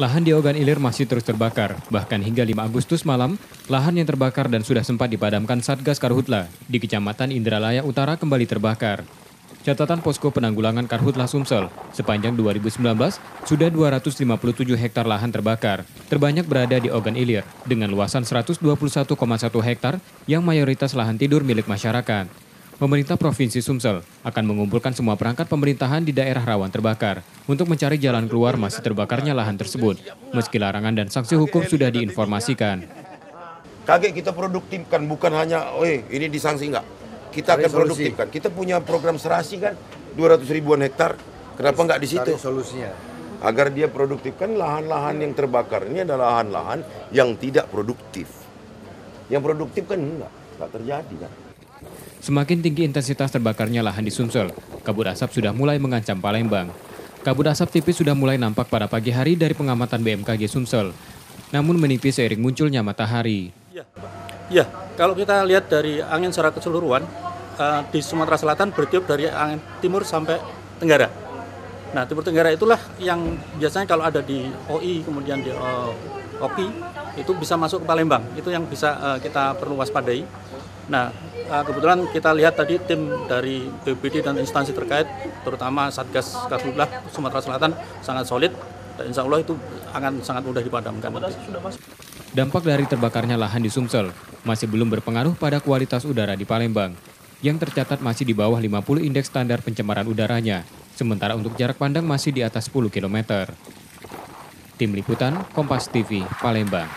Lahan di Ogan Ilir masih terus terbakar. Bahkan hingga 5 Agustus malam, lahan yang terbakar dan sudah sempat dipadamkan Satgas Karhutla di Kecamatan Indralaya Utara kembali terbakar. Catatan Posko Penanggulangan Karhutla Sumsel, sepanjang 2019 sudah 257 hektar lahan terbakar, terbanyak berada di Ogan Ilir dengan luasan 121,1 hektar yang mayoritas lahan tidur milik masyarakat. Pemerintah Provinsi Sumsel akan mengumpulkan semua perangkat pemerintahan di daerah rawan terbakar untuk mencari jalan keluar masih terbakarnya lahan tersebut, meski larangan dan sanksi hukum sudah diinformasikan. Kaget kita produktifkan, bukan hanya, ini disanksi enggak. Kita akan produktifkan. Kita punya program serasi kan, 200 ribuan hektar. Kenapa enggak di situ? Solusinya. Agar dia produktifkan lahan-lahan yang terbakar. Ini adalah lahan-lahan yang tidak produktif. Yang produktif kan enggak terjadi kan. Semakin tinggi intensitas terbakarnya lahan di Sumsel, kabut asap sudah mulai mengancam Palembang. Kabut asap tipis sudah mulai nampak pada pagi hari dari pengamatan BMKG Sumsel, namun menipis seiring munculnya matahari. Ya, kalau kita lihat dari angin secara keseluruhan, di Sumatera Selatan bertiup dari angin timur sampai tenggara. Nah, timur tenggara itulah yang biasanya kalau ada di OI, kemudian di OKI, itu bisa masuk ke Palembang. Itu yang bisa kita perlu waspadai. Nah, kebetulan kita lihat tadi tim dari BPBD dan instansi terkait, terutama Satgas Karhutla Sumatera Selatan sangat solid, dan insya Allah itu akan sangat mudah dipadamkan. Dampak dari terbakarnya lahan di Sumsel masih belum berpengaruh pada kualitas udara di Palembang, yang tercatat masih di bawah 50 indeks standar pencemaran udaranya, sementara untuk jarak pandang masih di atas 10 km. Tim Liputan, Kompas TV, Palembang.